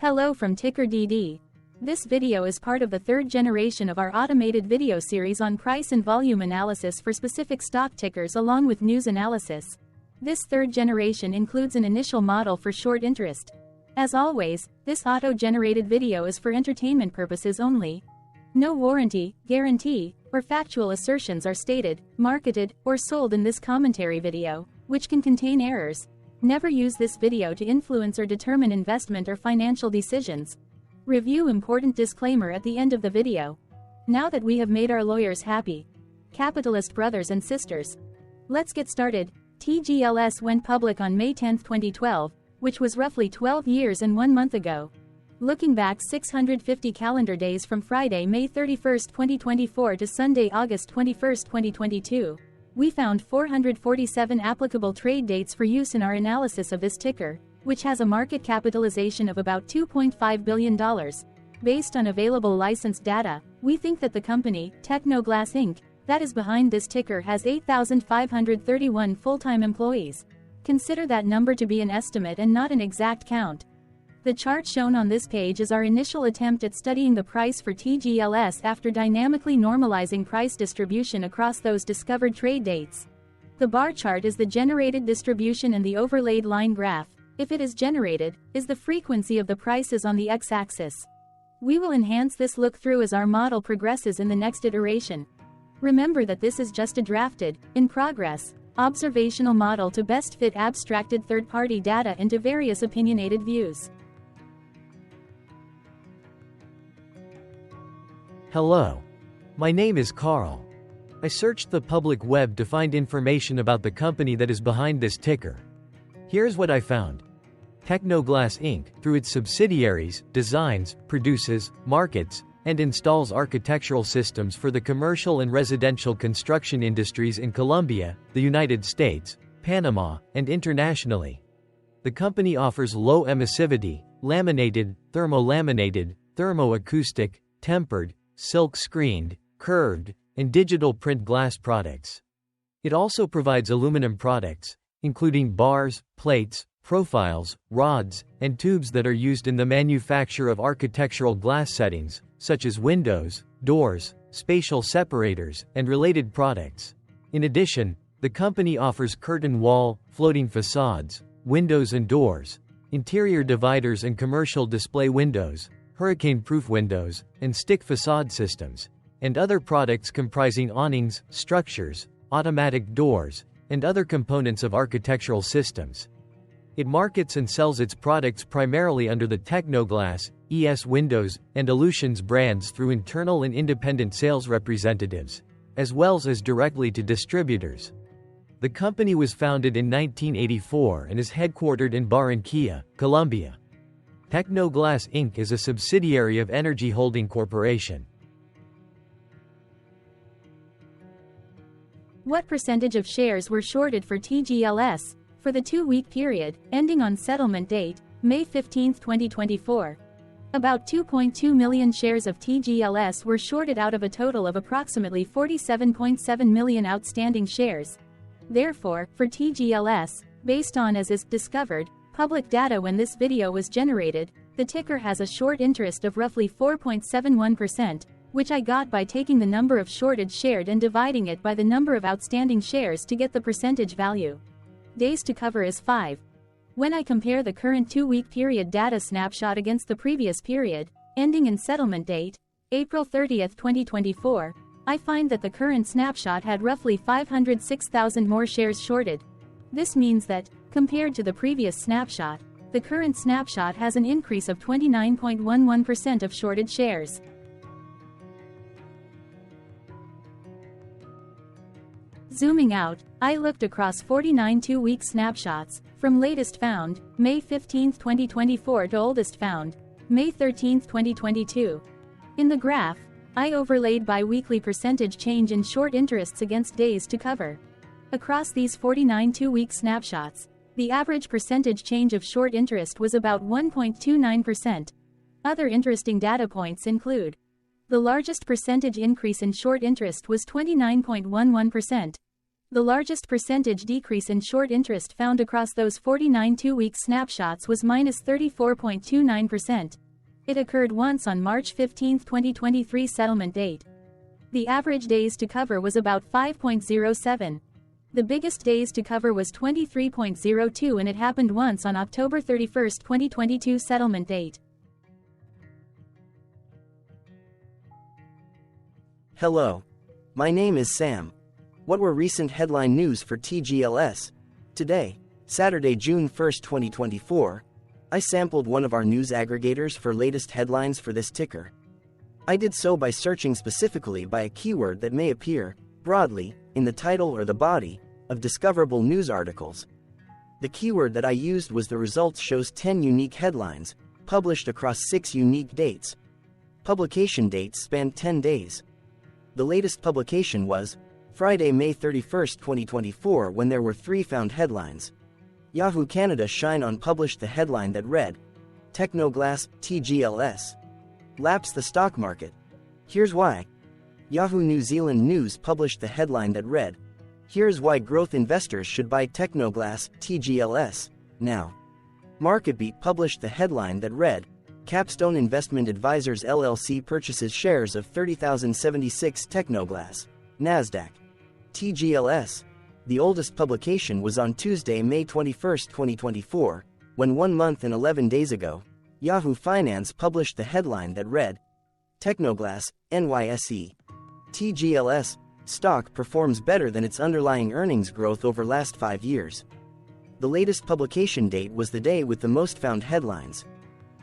Hello from TickerDD. This video is part of the third generation of our automated video series on price and volume analysis for specific stock tickers along with news analysis. This third generation includes an initial model for short interest. As always, this auto-generated video is for entertainment purposes only. No warranty, guarantee, or factual assertions are stated, marketed, or sold in this commentary video, which can contain errors. Never use this video to influence or determine investment or financial decisions. Review important disclaimer at the end of the video. Now that we have made our lawyers happy, capitalist brothers and sisters, let's get started. TGLS went public on May 10, 2012, which was roughly 12 years and 1 month ago. Looking back 650 calendar days from Friday, May 31, 2024 to Sunday, August 21, 2022. We found 447 applicable trade dates for use in our analysis of this ticker, which has a market capitalization of about $2.5 billion. Based on available licensed data, we think that the company, TecnoGlass Inc., that is behind this ticker has 8,531 full-time employees. Consider that number to be an estimate and not an exact count. The chart shown on this page is our initial attempt at studying the price for TGLS after dynamically normalizing price distribution across those discovered trade dates. The bar chart is the generated distribution and the overlaid line graph, if it is generated, is the frequency of the prices on the x-axis. We will enhance this look-through as our model progresses in the next iteration. Remember that this is just a drafted, in progress, observational model to best fit abstracted third-party data into various opinionated views. Hello. My name is Carl. I searched the public web to find information about the company that is behind this ticker. Here's what I found. TecnoGlass Inc., through its subsidiaries, designs, produces, markets, and installs architectural systems for the commercial and residential construction industries in Colombia, the United States, Panama, and internationally. The company offers low emissivity, laminated, thermolaminated, thermoacoustic, tempered, silk-screened, curved, and digital print glass products. It also provides aluminum products, including bars, plates, profiles, rods, and tubes that are used in the manufacture of architectural glass settings, such as windows, doors, spatial separators, and related products. In addition, the company offers curtain wall, floating facades, windows and doors, interior dividers and commercial display windows, hurricane-proof windows, and stick facade systems, and other products comprising awnings, structures, automatic doors, and other components of architectural systems. It markets and sells its products primarily under the TecnoGlass, ES Windows, and Aleutians brands through internal and independent sales representatives, as well as directly to distributors. The company was founded in 1984 and is headquartered in Barranquilla, Colombia. TecnoGlass Inc. is a subsidiary of Energy Holding Corporation. What percentage of shares were shorted for TGLS for the 2-week period, ending on settlement date, May 15, 2024? About 2.2 million shares of TGLS were shorted out of a total of approximately 47.7 million outstanding shares. Therefore, for TGLS, based on as is discovered, public data when this video was generated, the ticker has a short interest of roughly 4.71%, which I got by taking the number of shorted shared and dividing it by the number of outstanding shares to get the percentage value. Days to cover is 5. When I compare the current 2-week period data snapshot against the previous period, ending in settlement date, April 30, 2024, I find that the current snapshot had roughly 506,000 more shares shorted. This means that, compared to the previous snapshot, the current snapshot has an increase of 29.11% of shorted shares. Zooming out, I looked across 49 2-week snapshots, from latest found, May 15, 2024 to oldest found, May 13, 2022. In the graph, I overlaid bi-weekly percentage change in short interests against days to cover. Across these 49 2-week snapshots, the average percentage change of short interest was about 1.29%. Other interesting data points include: the largest percentage increase in short interest was 29.11%. The largest percentage decrease in short interest found across those 49 two-week snapshots was -34.29%. It occurred once on March 15, 2023 settlement date. The average days to cover was about 5.07. The biggest days to cover was 23.02 and it happened once on October 31, 2022 settlement date. Hello. My name is Sam. What were recent headline news for TGLS? Today, Saturday, June 1, 2024, I sampled one of our news aggregators for latest headlines for this ticker. I did so by searching specifically by a keyword that may appear, broadly, in the title or the body of discoverable news articles. The keyword that I used was the results shows 10 unique headlines, published across 6 unique dates. Publication dates spanned 10 days. The latest publication was Friday, May 31, 2024, when there were 3 found headlines. Yahoo Canada Shine On published the headline that read, Technoglass, TGLS. Laps the stock market. Here's why. Yahoo New Zealand News published the headline that read, Here's why growth investors should buy Technoglass, TGLS, now. MarketBeat published the headline that read, Capstone Investment Advisors LLC purchases shares of 30,076 Technoglass, NASDAQ. TGLS. The oldest publication was on Tuesday, May 21, 2024, when 1 month and 11 days ago, Yahoo Finance published the headline that read, Technoglass, NYSE. TGLS stock performs better than its underlying earnings growth over last 5 years. The latest publication date was the day with the most found headlines.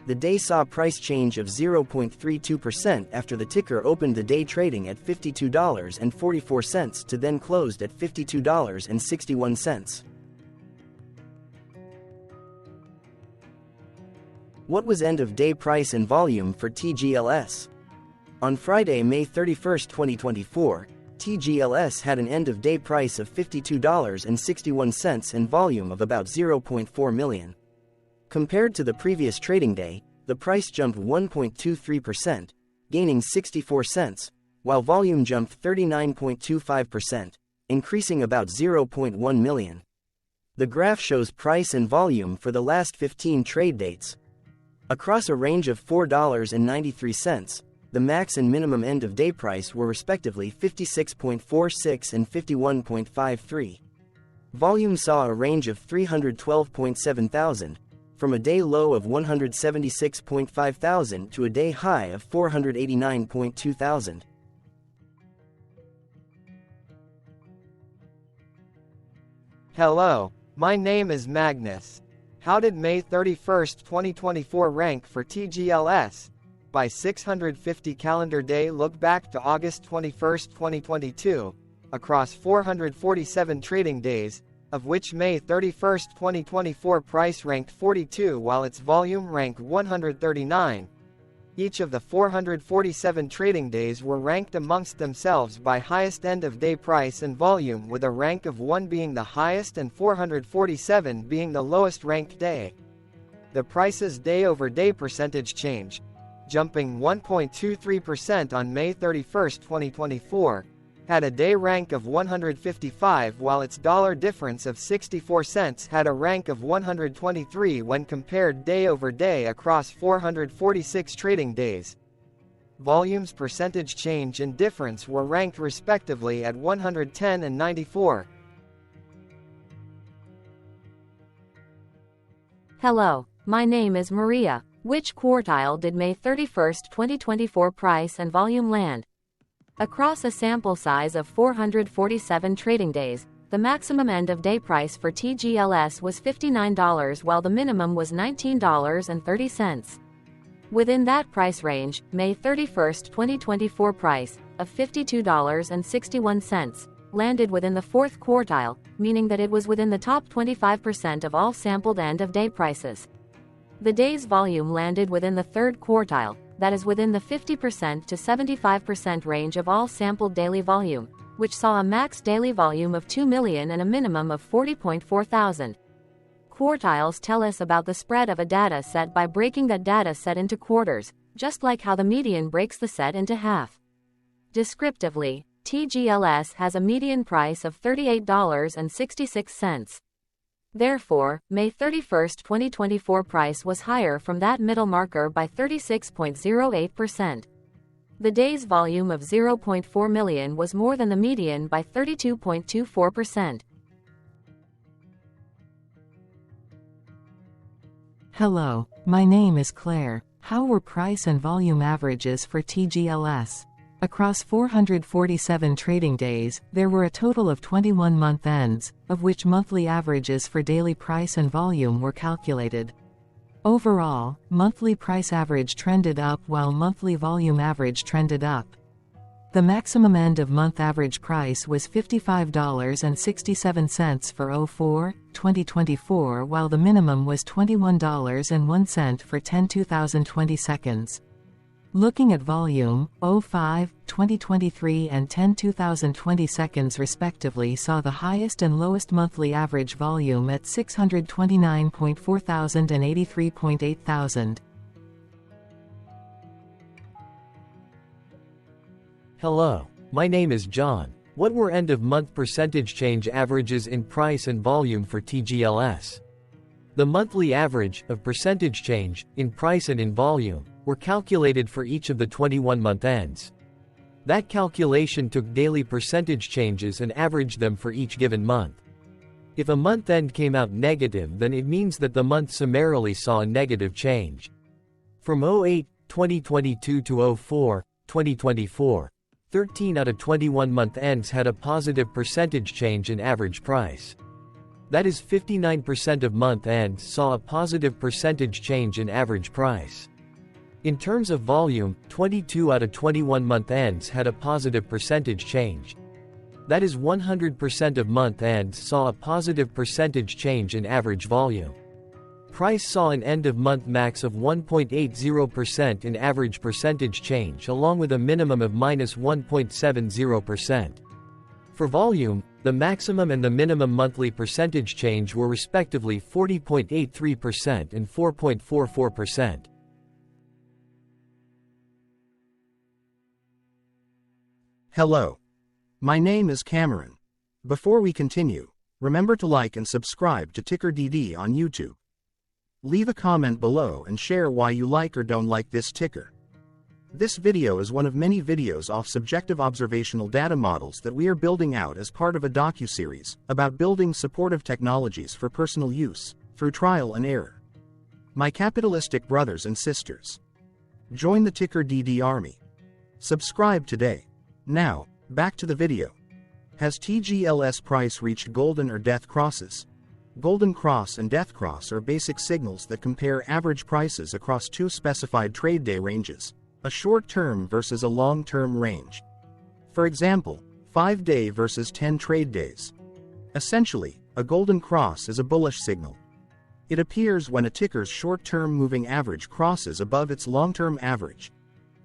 The day saw price change of 0.32% after the ticker opened the day trading at $52.44 to then closed at $52.61. What was end-of-day price and volume for TGLS? On Friday, May 31, 2024, TGLS had an end-of-day price of $52.61 and volume of about 0.4 million. Compared to the previous trading day, the price jumped 1.23%, gaining 64 cents, while volume jumped 39.25%, increasing about 0.1 million. The graph shows price and volume for the last 15 trade dates. Across a range of $4.93, the max and minimum end-of-day price were respectively 56.46 and 51.53. Volume saw a range of 312.7 thousand, from a day low of 176.5 thousand to a day high of 489.2 thousand. Hello, my name is Magnus. How did May 31, 2024 rank for TGLS? By 650 calendar day look back to August 21, 2022, across 447 trading days, of which May 31, 2024 price ranked 42 while its volume ranked 139. Each of the 447 trading days were ranked amongst themselves by highest end-of-day price and volume, with a rank of 1 being the highest and 447 being the lowest ranked day. The price's day-over-day percentage change, jumping 1.23% on May 31, 2024, had a day rank of 155 while its dollar difference of 64 cents had a rank of 123 when compared day over day across 446 trading days. Volume's percentage change and difference were ranked respectively at 110 and 94. Hello, my name is Maria. Which quartile did May 31, 2024 price and volume land? Across a sample size of 447 trading days, the maximum end-of-day price for TGLS was $59 while the minimum was $19.30. Within that price range, May 31, 2024 price, of $52.61, landed within the fourth quartile, meaning that it was within the top 25% of all sampled end-of-day prices. The day's volume landed within the third quartile, that is within the 50% to 75% range of all sampled daily volume, which saw a max daily volume of 2 million and a minimum of 40.4 thousand. Quartiles tell us about the spread of a data set by breaking that data set into quarters, just like how the median breaks the set into half. Descriptively, TGLS has a median price of $38.66. Therefore, May 31, 2024 price was higher from that middle marker by 36.08%. The day's volume of 0.4 million was more than the median by 32.24%. Hello, my name is Claire. How were price and volume averages for TGLS? Across 447 trading days, there were a total of 21 month ends, of which monthly averages for daily price and volume were calculated. Overall, monthly price average trended up while monthly volume average trended up. The maximum end of month average price was $55.67 for 04/2024, while the minimum was $21.01 for 10/2020 seconds. Looking at volume, 05/2023 and 10/2020 seconds respectively saw the highest and lowest monthly average volume at 629.4 thousand and 83.8 thousand. Hello, my name is John. What were end-of-month percentage change averages in price and volume for TGLS? The monthly average of percentage change in price and in volume were calculated for each of the 21-month ends. That calculation took daily percentage changes and averaged them for each given month. If a month end came out negative, then it means that the month summarily saw a negative change. From 08/2022 to 04/2024, 13 out of 21 month ends had a positive percentage change in average price. That is, 59% of month ends saw a positive percentage change in average price. In terms of volume, 22 out of 21 month ends had a positive percentage change. That is, 100% of month ends saw a positive percentage change in average volume. Price saw an end-of-month max of 1.80% in average percentage change, along with a minimum of -1.70%. For volume, the maximum and the minimum monthly percentage change were respectively 40.83% and 4.44%. Hello. My name is Cameron. Before we continue, remember to like and subscribe to TickerDD on YouTube. Leave a comment below and share why you like or don't like this ticker. This video is one of many videos off subjective observational data models that we are building out as part of a docu-series about building supportive technologies for personal use, through trial and error. My capitalistic brothers and sisters, join the TickerDD army. Subscribe today. Now, back to the video. Has TGLS price reached golden or death crosses? Golden cross and death cross are basic signals that compare average prices across two specified trade day ranges, a short-term versus a long-term range. For example, 5-day versus 10 trade days. Essentially, a golden cross is a bullish signal. It appears when a ticker's short-term moving average crosses above its long-term average.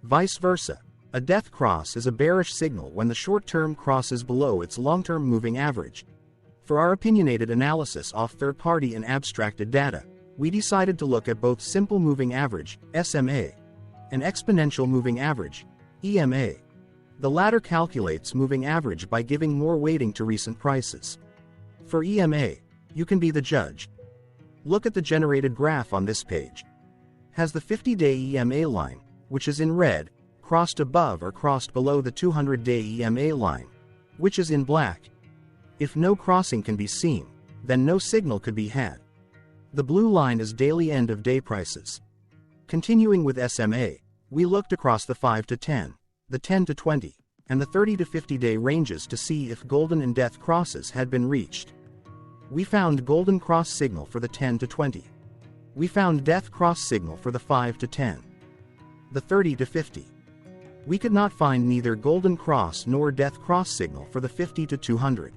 Vice versa, a death cross is a bearish signal when the short-term crosses below its long-term moving average. For our opinionated analysis off third-party and abstracted data, we decided to look at both simple moving average, SMA, and exponential moving average, EMA. The latter calculates moving average by giving more weighting to recent prices. For EMA, you can be the judge. Look at the generated graph on this page. Has the 50-day EMA line, which is in red, crossed above or crossed below the 200-day EMA line, which is in black? If no crossing can be seen, then no signal could be had. The blue line is daily end-of-day prices. Continuing with SMA, we looked across the 5 to 10, the 10 to 20, and the 30 to 50-day ranges to see if golden and death crosses had been reached. We found golden cross signal for the 10 to 20. We found death cross signal for the 5 to 10. The 30 to 50. We could not find neither golden cross nor death cross signal for the 50 to 200.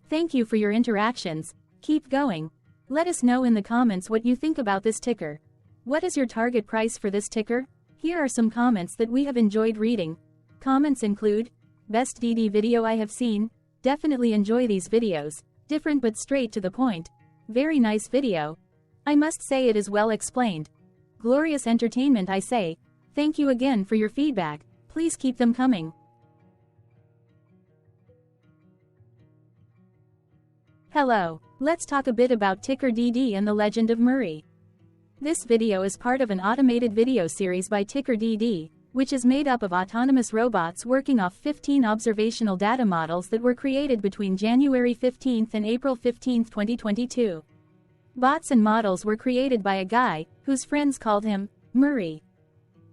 Thank you for your interactions. Keep going. Let us know in the comments what you think about this ticker. What is your target price for this ticker? Here are some comments that we have enjoyed reading. Comments include, best DD video I have seen, definitely enjoy these videos, different but straight to the point. Very nice video. I must say it is well explained. Glorious entertainment I say. Thank you again for your feedback, please keep them coming. Hello, let's talk a bit about TickerDD and the legend of Murray. This video is part of an automated video series by TickerDD, which is made up of autonomous robots working off 15 observational data models that were created between January 15 and April 15, 2022. Bots and models were created by a guy, whose friends called him Murray.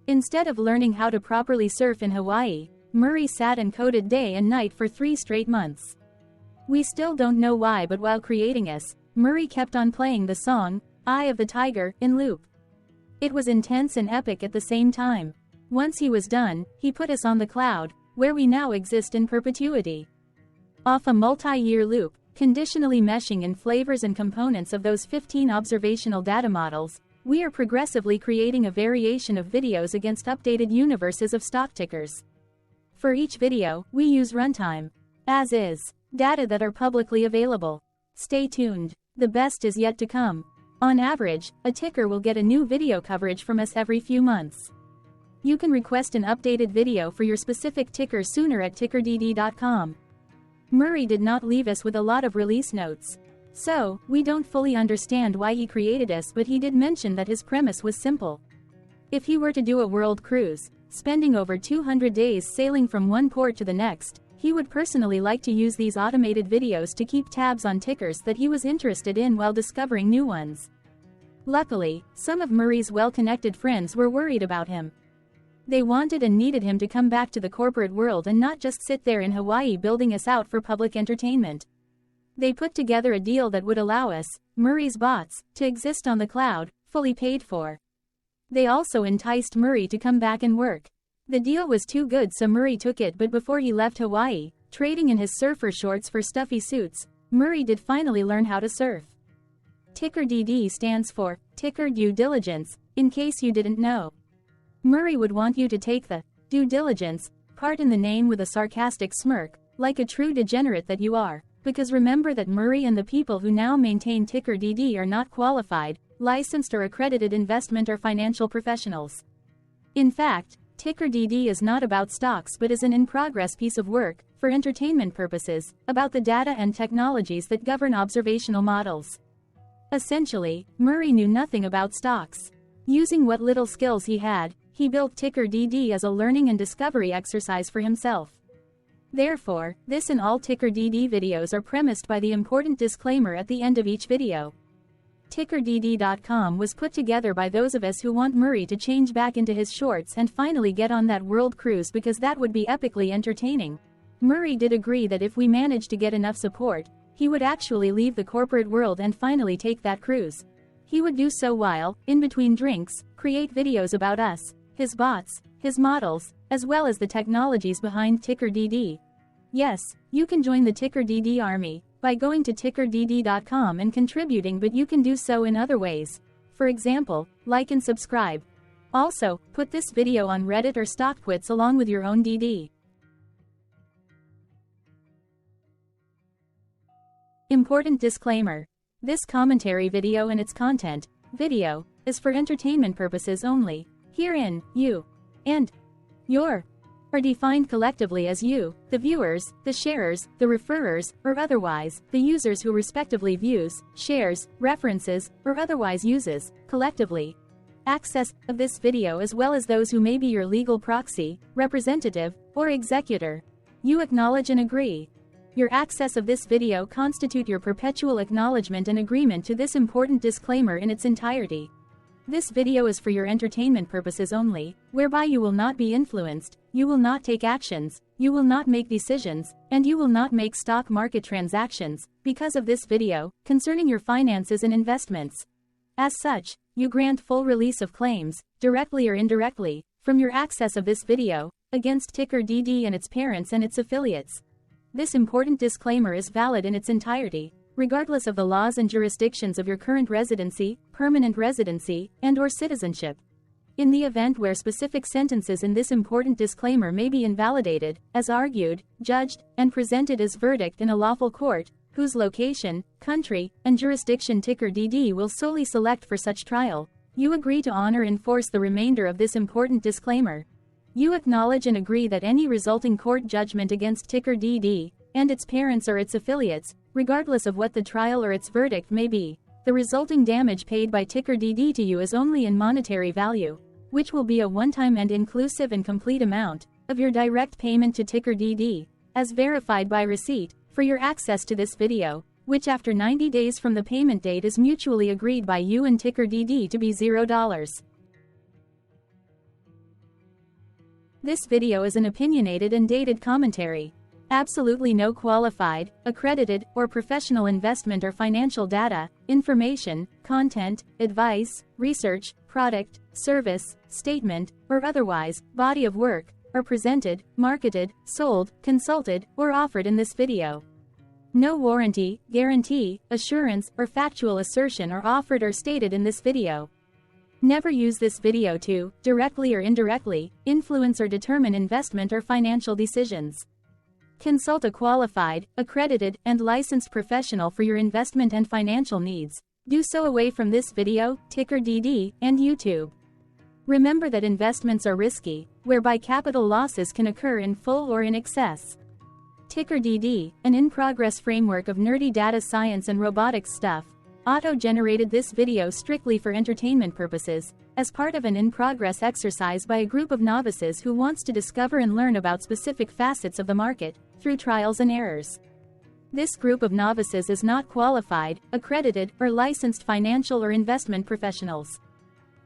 Instead of learning how to properly surf in Hawaii, Murray sat and coded day and night for 3 straight months. We still don't know why, but while creating us, Murray kept on playing the song, Eye of the Tiger, in loop. It was intense and epic at the same time. Once he was done, he put us on the cloud, where we now exist in perpetuity. Off a multi-year loop, conditionally meshing in flavors and components of those 15 observational data models, we are progressively creating a variation of videos against updated universes of stock tickers. For each video, we use runtime, as is, data that are publicly available. Stay tuned, the best is yet to come. On average, a ticker will get a new video coverage from us every few months. You can request an updated video for your specific ticker sooner at TickerDD.com. Murray did not leave us with a lot of release notes. So, we don't fully understand why he created us, but he did mention that his premise was simple. If he were to do a world cruise, spending over 200 days sailing from one port to the next, he would personally like to use these automated videos to keep tabs on tickers that he was interested in while discovering new ones. Luckily, some of Murray's well-connected friends were worried about him. They wanted and needed him to come back to the corporate world and not just sit there in Hawaii building us out for public entertainment. They put together a deal that would allow us, Murray's bots, to exist on the cloud, fully paid for. They also enticed Murray to come back and work. The deal was too good, so Murray took it, but before he left Hawaii, trading in his surfer shorts for stuffy suits, Murray did finally learn how to surf. TickerDD stands for Ticker Due Diligence, in case you didn't know. Murray would want you to take the due diligence part in the name with a sarcastic smirk, like a true degenerate that you are. Because remember that Murray and the people who now maintain TickerDD are not qualified, licensed or accredited investment or financial professionals. In fact, TickerDD is not about stocks but is an in-progress piece of work, for entertainment purposes, about the data and technologies that govern observational models. Essentially, Murray knew nothing about stocks. Using what little skills he had, he built TickerDD as a learning and discovery exercise for himself. Therefore, this and all TickerDD videos are premised by the important disclaimer at the end of each video. TickerDD.com was put together by those of us who want Murray to change back into his shorts and finally get on that world cruise, because that would be epically entertaining. Murray did agree that if we managed to get enough support, he would actually leave the corporate world and finally take that cruise. He would do so while, in between drinks, create videos about us, his bots, his models, as well as the technologies behind TickerDD. Yes, you can join the TickerDD army by going to TickerDD.com and contributing, but you can do so in other ways. For example, like and subscribe. Also, put this video on Reddit or StockTwits along with your own DD. Important disclaimer. This commentary video and its content, video, is for entertainment purposes only. Herein, you and your are defined collectively as you, the viewers, the sharers, the referrers, or otherwise, the users who respectively views, shares, references, or otherwise uses, collectively, access of this video, as well as those who may be your legal proxy, representative, or executor. You acknowledge and agree. Your access of this video constitute your perpetual acknowledgement and agreement to this important disclaimer in its entirety. This video is for your entertainment purposes only, whereby you will not be influenced, you will not take actions, you will not make decisions, and you will not make stock market transactions, because of this video, concerning your finances and investments. As such, you grant full release of claims, directly or indirectly, from your access of this video, against TickerDD and its parents and its affiliates. This important disclaimer is valid in its entirety, regardless of the laws and jurisdictions of your current residency, permanent residency, and/or citizenship. In the event where specific sentences in this important disclaimer may be invalidated, as argued, judged, and presented as verdict in a lawful court, whose location, country, and jurisdiction TickerDD will solely select for such trial, You agree to honor and enforce the remainder of this important disclaimer. You acknowledge and agree that any resulting court judgment against TickerDD and its parents or its affiliates, regardless of what the trial or its verdict may be, the resulting damage paid by TickerDD to you is only in monetary value, which will be a one-time and inclusive and complete amount of your direct payment to TickerDD, as verified by receipt, for your access to this video, which after 90 days from the payment date is mutually agreed by you and TickerDD to be $0. This video is an opinionated and dated commentary. Absolutely no qualified, accredited, or professional investment or financial data, information, content, advice, research, product, service, statement, or otherwise, body of work, are presented, marketed, sold, consulted, or offered in this video. No warranty, guarantee, assurance, or factual assertion are offered or stated in this video. Never use this video to, directly or indirectly, influence or determine investment or financial decisions. Consult a qualified, accredited, and licensed professional for your investment and financial needs. Do so away from this video, TickerDD, and YouTube. Remember that investments are risky, whereby capital losses can occur in full or in excess. TickerDD, an in-progress framework of nerdy data science and robotics stuff, auto-generated this video strictly for entertainment purposes, as part of an in-progress exercise by a group of novices who wants to discover and learn about specific facets of the market, through trials and errors. This group of novices is not qualified, accredited, or licensed financial or investment professionals.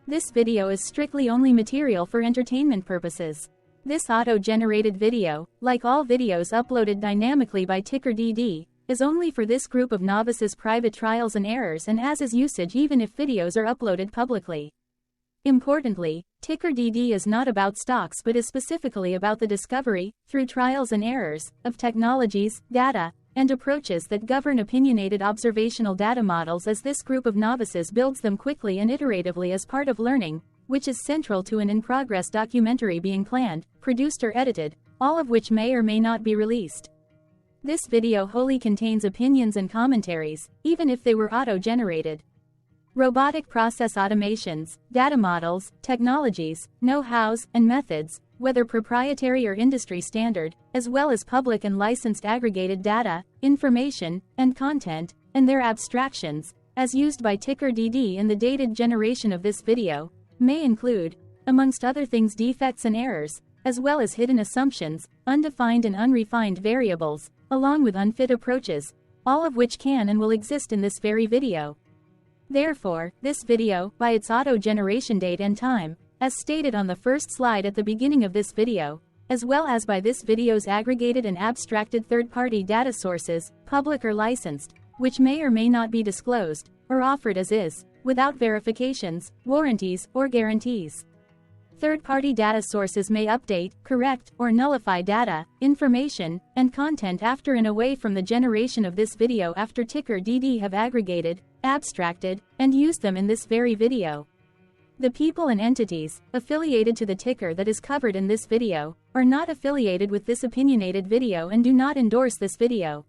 This video is strictly only material for entertainment purposes. This auto-generated video, like all videos uploaded dynamically by TickerDD, is only for this group of novices' private trials and errors and as is usage even if videos are uploaded publicly. Importantly, TickerDD is not about stocks but is specifically about the discovery, through trials and errors, of technologies, data, and approaches that govern opinionated observational data models as this group of novices builds them quickly and iteratively as part of learning, which is central to an in-progress documentary being planned, produced or edited, all of which may or may not be released. This video wholly contains opinions and commentaries, even if they were auto-generated. Robotic process automations, data models, technologies, know-hows, and methods, whether proprietary or industry standard, as well as public and licensed aggregated data, information, and content, and their abstractions, as used by TickerDD in the dated generation of this video, may include, amongst other things, defects and errors, as well as hidden assumptions, undefined and unrefined variables, along with unfit approaches, all of which can and will exist in this very video. Therefore, this video, by its auto-generation date and time, as stated on the first slide at the beginning of this video, as well as by this video's aggregated and abstracted third-party data sources, public or licensed, which may or may not be disclosed, or offered as is, without verifications, warranties, or guarantees. Third-party data sources may update, correct, or nullify data, information, and content after and away from the generation of this video after TickerDD have aggregated, abstracted, and used them in this very video. The people and entities affiliated to the ticker that is covered in this video are not affiliated with this opinionated video and do not endorse this video.